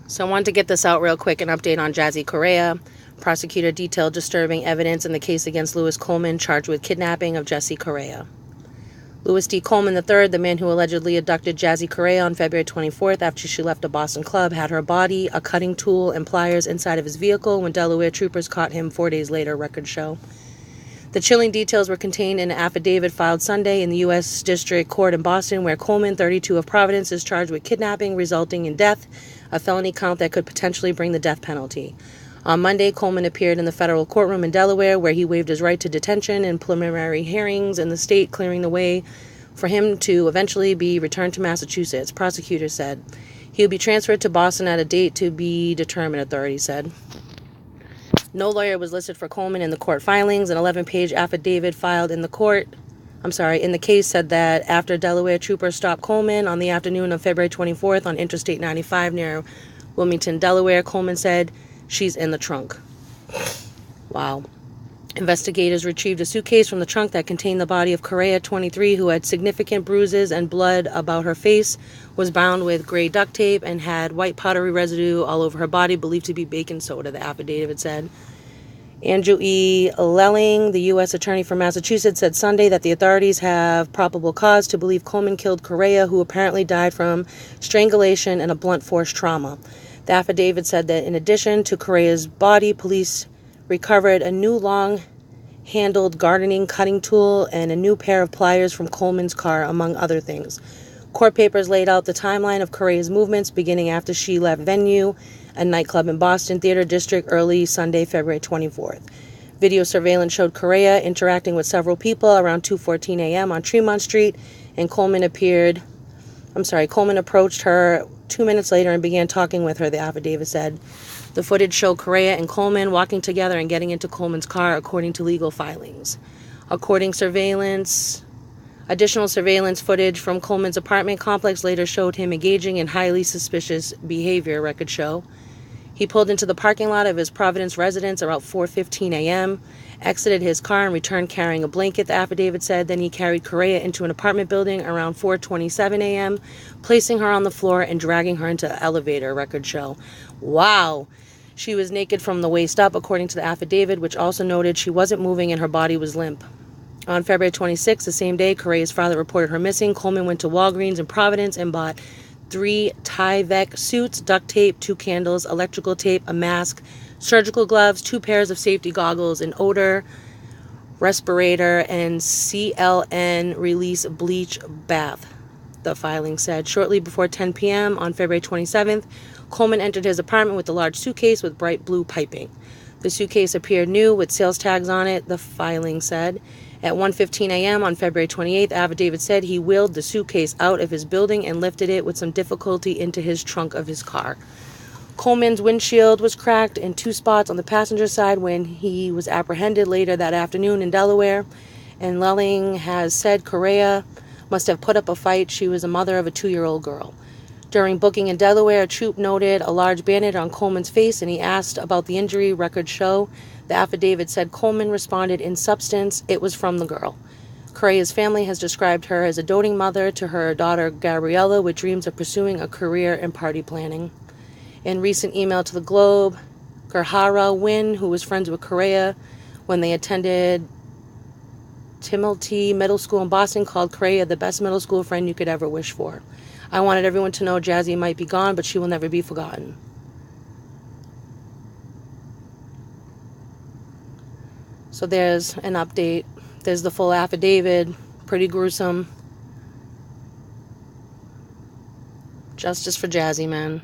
So I wanted to get this out real quick, an update on Jassy Correia. Prosecutor detailed disturbing evidence in the case against Louis Coleman, charged with kidnapping of Jassy Correia. Louis Coleman III, the man who allegedly abducted Jassy Correia on February 24th after she left a Boston club, had her body, a cutting tool, and pliers inside of his vehicle when Delaware troopers caught him 4 days later, records show. The chilling details were contained in an affidavit filed Sunday in the U.S. District Court in Boston, where Coleman, 32 of Providence, is charged with kidnapping resulting in death, a felony count that could potentially bring the death penalty. On Monday, Coleman appeared in the federal courtroom in Delaware, where he waived his right to detention and preliminary hearings in the state, clearing the way for him to eventually be returned to Massachusetts, prosecutors said. He will be transferred to Boston at a date to be determined, authorities said. No lawyer was listed for Coleman in the court filings. An 11-page affidavit filed in the case said that after Delaware troopers stopped Coleman on the afternoon of February 24th on Interstate 95 near Wilmington, Delaware, Coleman said, "She's in the trunk." Wow. Investigators retrieved a suitcase from the trunk that contained the body of Correia, 23, who had significant bruises and blood about her face, was bound with gray duct tape, and had white powdery residue all over her body, believed to be baking soda, the affidavit said. Andrew E. Lelling, the U.S. Attorney for Massachusetts, said Sunday that the authorities have probable cause to believe Coleman killed Correia, who apparently died from strangulation and a blunt force trauma. The affidavit said that in addition to Correia's body, police recovered a new long-handled gardening cutting tool and a new pair of pliers from Coleman's car, among other things. Court papers laid out the timeline of Correia's movements beginning after she left Venue, a nightclub in Boston Theater District, early Sunday, February 24th. Video surveillance showed Correia interacting with several people around 2:14 a.m. on Tremont Street, and Coleman approached her 2 minutes later and began talking with her, the affidavit said. The footage showed Correia and Coleman walking together and getting into Coleman's car, according to legal filings. Additional surveillance footage from Coleman's apartment complex later showed him engaging in highly suspicious behavior, records show. He pulled into the parking lot of his Providence residence around 4:15 a.m., exited his car, and returned carrying a blanket, the affidavit said. Then he carried Correia into an apartment building around 4:27 a.m., placing her on the floor and dragging her into the elevator, records show. Wow. She was naked from the waist up, according to the affidavit, which also noted she wasn't moving and her body was limp. On February 26, the same day Correia's father reported her missing, Coleman went to Walgreens in Providence and bought 3 Tyvek suits, duct tape, 2 candles, electrical tape, a mask, surgical gloves, 2 pairs of safety goggles, an odor respirator, and CLN release bleach bath, the filing said. Shortly before 10 p.m. on February 27th, Coleman entered his apartment with a large suitcase with bright blue piping. The suitcase appeared new with sales tags on it, the filing said. At 1:15 a.m. on February 28th, affidavit said he wheeled the suitcase out of his building and lifted it with some difficulty into his trunk of his car. Coleman's windshield was cracked in 2 spots on the passenger side when he was apprehended later that afternoon in Delaware, and Lelling has said Correia must have put up a fight. She was a mother of a 2-year-old girl. During booking in Delaware, a troop noted a large bandage on Coleman's face, and he asked about the injury, records show. The affidavit said Coleman responded in substance, it was from the girl. Correia's family has described her as a doting mother to her daughter Gabriella, with dreams of pursuing a career in party planning. In recent email to the Globe, Gerhara Wynn, who was friends with Correia when they attended Timothy Middle School in Boston, called Correia the best middle school friend you could ever wish for. I wanted everyone to know Jassy might be gone, but she will never be forgotten. So there's an update. There's the full affidavit. Pretty gruesome. Justice for Jassy, man.